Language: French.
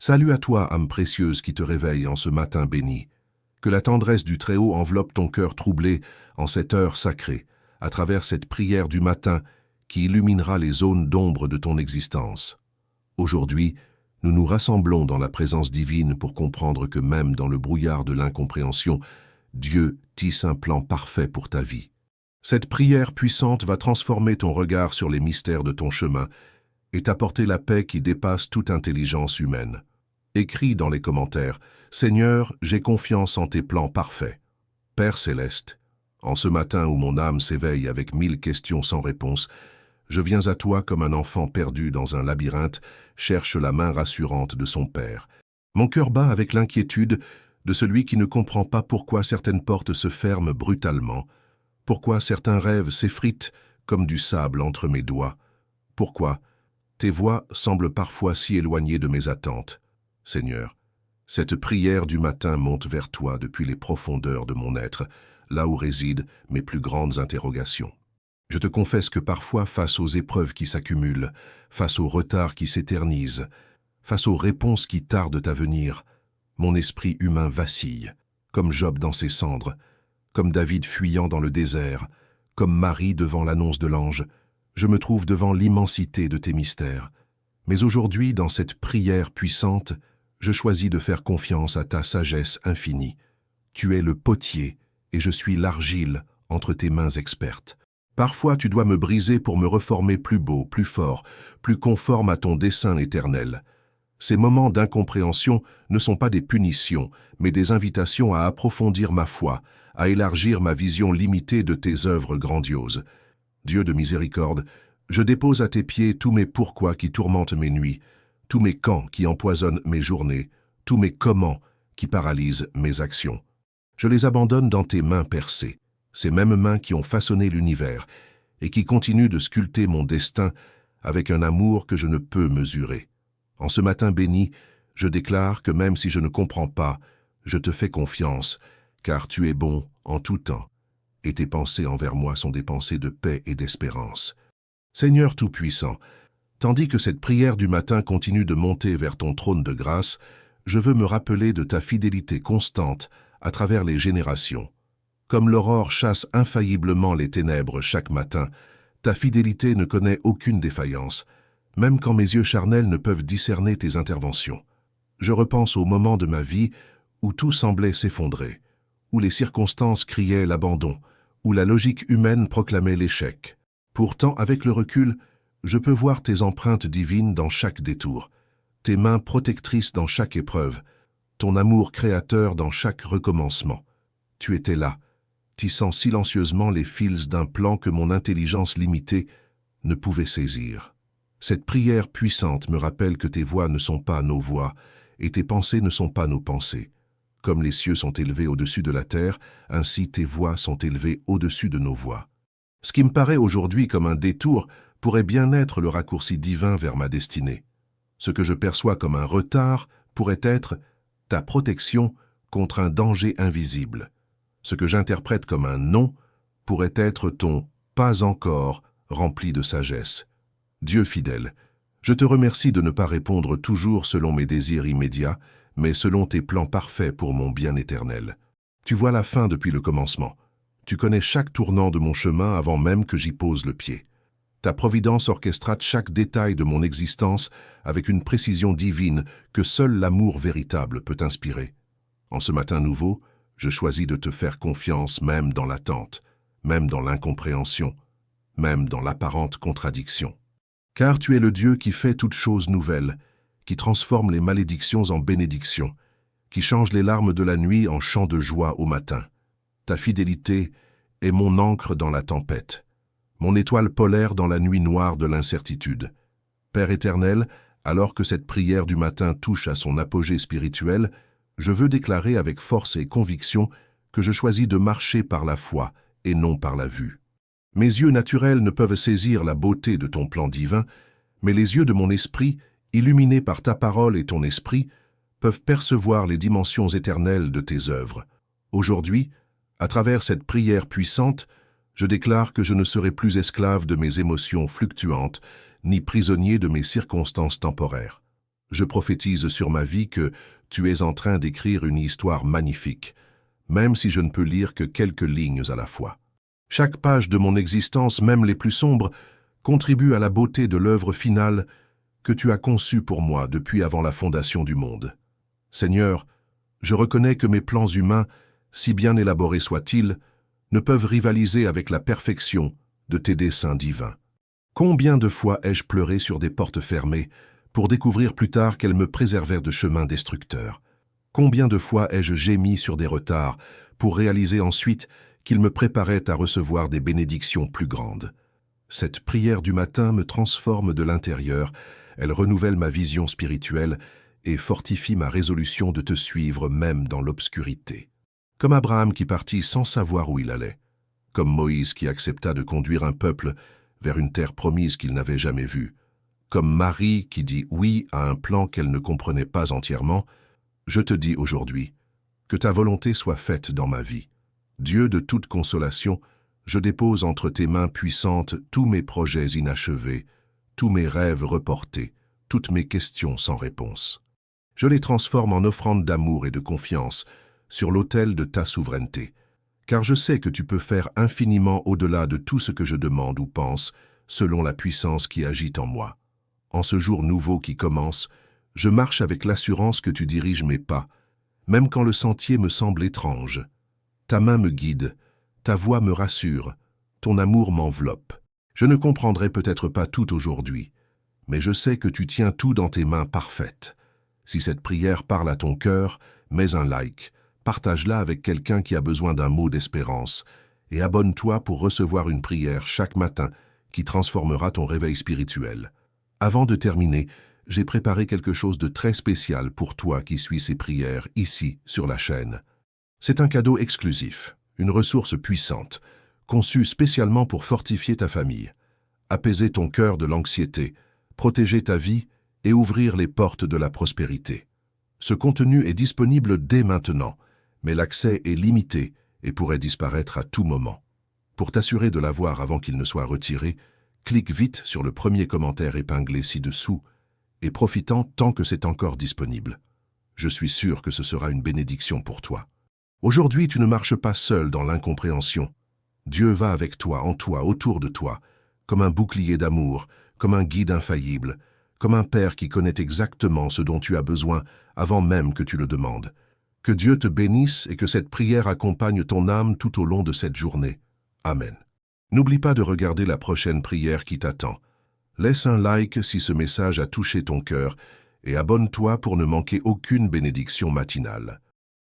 Salut à toi, âme précieuse qui te réveille en ce matin béni. Que la tendresse du Très-Haut enveloppe ton cœur troublé en cette heure sacrée, à travers cette prière du matin qui illuminera les zones d'ombre de ton existence. Aujourd'hui, nous nous rassemblons dans la présence divine pour comprendre que même dans le brouillard de l'incompréhension, Dieu tisse un plan parfait pour ta vie. Cette prière puissante va transformer ton regard sur les mystères de ton chemin et t'apporter la paix qui dépasse toute intelligence humaine. Écris dans les commentaires, « Seigneur, j'ai confiance en tes plans parfaits. » Père céleste, en ce matin où mon âme s'éveille avec 1000 questions sans réponse, je viens à toi comme un enfant perdu dans un labyrinthe cherche la main rassurante de son Père. Mon cœur bat avec l'inquiétude de celui qui ne comprend pas pourquoi certaines portes se ferment brutalement, pourquoi certains rêves s'effritent comme du sable entre mes doigts, pourquoi tes voix semblent parfois si éloignées de mes attentes. Seigneur, cette prière du matin monte vers toi depuis les profondeurs de mon être, là où résident mes plus grandes interrogations. Je te confesse que parfois, face aux épreuves qui s'accumulent, face aux retards qui s'éternisent, face aux réponses qui tardent à venir, mon esprit humain vacille, comme Job dans ses cendres, comme David fuyant dans le désert, comme Marie devant l'annonce de l'ange. Je me trouve devant l'immensité de tes mystères. Mais aujourd'hui, dans cette prière puissante, je choisis de faire confiance à ta sagesse infinie. Tu es le potier et je suis l'argile entre tes mains expertes. Parfois, tu dois me briser pour me reformer plus beau, plus fort, plus conforme à ton dessein éternel. Ces moments d'incompréhension ne sont pas des punitions, mais des invitations à approfondir ma foi, à élargir ma vision limitée de tes œuvres grandioses. Dieu de miséricorde, je dépose à tes pieds tous mes pourquoi qui tourmentent mes nuits, tous mes quand qui empoisonnent mes journées, tous mes comment qui paralysent mes actions. Je les abandonne dans tes mains percées, ces mêmes mains qui ont façonné l'univers et qui continuent de sculpter mon destin avec un amour que je ne peux mesurer. En ce matin béni, je déclare que même si je ne comprends pas, je te fais confiance, car tu es bon en tout temps, et tes pensées envers moi sont des pensées de paix et d'espérance. Seigneur Tout-Puissant, tandis que cette prière du matin continue de monter vers ton trône de grâce, je veux me rappeler de ta fidélité constante à travers les générations. Comme l'aurore chasse infailliblement les ténèbres chaque matin, ta fidélité ne connaît aucune défaillance, même quand mes yeux charnels ne peuvent discerner tes interventions. Je repense aux moments de ma vie où tout semblait s'effondrer, où les circonstances criaient l'abandon, où la logique humaine proclamait l'échec. Pourtant, avec le recul, je peux voir tes empreintes divines dans chaque détour, tes mains protectrices dans chaque épreuve, ton amour créateur dans chaque recommencement. Tu étais là, tissant silencieusement les fils d'un plan que mon intelligence limitée ne pouvait saisir. Cette prière puissante me rappelle que tes voix ne sont pas nos voix et tes pensées ne sont pas nos pensées. Comme les cieux sont élevés au-dessus de la terre, ainsi tes voix sont élevées au-dessus de nos voix. Ce qui me paraît aujourd'hui comme un détour pourrait bien être le raccourci divin vers ma destinée. Ce que je perçois comme un retard pourrait être ta protection contre un danger invisible. Ce que j'interprète comme un non pourrait être ton « pas encore » rempli de sagesse. Dieu fidèle, je te remercie de ne pas répondre toujours selon mes désirs immédiats, mais selon tes plans parfaits pour mon bien éternel. Tu vois la fin depuis le commencement. Tu connais chaque tournant de mon chemin avant même que j'y pose le pied. Ta providence orchestrate chaque détail de mon existence avec une précision divine que seul l'amour véritable peut inspirer. En ce matin nouveau, je choisis de te faire confiance même dans l'attente, même dans l'incompréhension, même dans l'apparente contradiction. Car tu es le Dieu qui fait toutes choses nouvelles, qui transforme les malédictions en bénédictions, qui change les larmes de la nuit en chants de joie au matin. Ta fidélité est mon ancre dans la tempête, mon étoile polaire dans la nuit noire de l'incertitude. Père éternel, alors que cette prière du matin touche à son apogée spirituel, je veux déclarer avec force et conviction que je choisis de marcher par la foi et non par la vue. Mes yeux naturels ne peuvent saisir la beauté de ton plan divin, mais les yeux de mon esprit, illuminés par ta parole et ton esprit, peuvent percevoir les dimensions éternelles de tes œuvres. Aujourd'hui, à travers cette prière puissante, je déclare que je ne serai plus esclave de mes émotions fluctuantes, ni prisonnier de mes circonstances temporaires. Je prophétise sur ma vie que tu es en train d'écrire une histoire magnifique, même si je ne peux lire que quelques lignes à la fois. Chaque page de mon existence, même les plus sombres, contribue à la beauté de l'œuvre finale que tu as conçue pour moi depuis avant la fondation du monde. Seigneur, je reconnais que mes plans humains, si bien élaborés soient-ils, ne peuvent rivaliser avec la perfection de tes desseins divins. Combien de fois ai-je pleuré sur des portes fermées pour découvrir plus tard qu'elles me préservèrent de chemins destructeurs? Combien de fois ai-je gémi sur des retards pour réaliser ensuite qu'ils me préparaient à recevoir des bénédictions plus grandes? Cette prière du matin me transforme de l'intérieur, elle renouvelle ma vision spirituelle et fortifie ma résolution de te suivre même dans l'obscurité. Comme Abraham qui partit sans savoir où il allait, comme Moïse qui accepta de conduire un peuple vers une terre promise qu'il n'avait jamais vue, comme Marie qui dit oui à un plan qu'elle ne comprenait pas entièrement, je te dis aujourd'hui, que ta volonté soit faite dans ma vie. Dieu de toute consolation, je dépose entre tes mains puissantes tous mes projets inachevés, tous mes rêves reportés, toutes mes questions sans réponse. Je les transforme en offrandes d'amour et de confiance sur l'autel de ta souveraineté, car je sais que tu peux faire infiniment au-delà de tout ce que je demande ou pense, selon la puissance qui agit en moi. En ce jour nouveau qui commence, je marche avec l'assurance que tu diriges mes pas, même quand le sentier me semble étrange. Ta main me guide, ta voix me rassure, ton amour m'enveloppe. Je ne comprendrai peut-être pas tout aujourd'hui, mais je sais que tu tiens tout dans tes mains parfaites. Si cette prière parle à ton cœur, mets un like, partage-la avec quelqu'un qui a besoin d'un mot d'espérance, et abonne-toi pour recevoir une prière chaque matin qui transformera ton réveil spirituel. Avant de terminer, j'ai préparé quelque chose de très spécial pour toi qui suis ces prières ici sur la chaîne. C'est un cadeau exclusif, une ressource puissante, conçue spécialement pour fortifier ta famille, apaiser ton cœur de l'anxiété, protéger ta vie et ouvrir les portes de la prospérité. Ce contenu est disponible dès maintenant, mais l'accès est limité et pourrait disparaître à tout moment. Pour t'assurer de l'avoir avant qu'il ne soit retiré, clique vite sur le premier commentaire épinglé ci-dessous et profitant tant que c'est encore disponible. Je suis sûr que ce sera une bénédiction pour toi. Aujourd'hui, tu ne marches pas seul dans l'incompréhension. Dieu va avec toi, en toi, autour de toi, comme un bouclier d'amour, comme un guide infaillible, comme un père qui connaît exactement ce dont tu as besoin avant même que tu le demandes. Que Dieu te bénisse et que cette prière accompagne ton âme tout au long de cette journée. Amen. N'oublie pas de regarder la prochaine prière qui t'attend. Laisse un like si ce message a touché ton cœur et abonne-toi pour ne manquer aucune bénédiction matinale.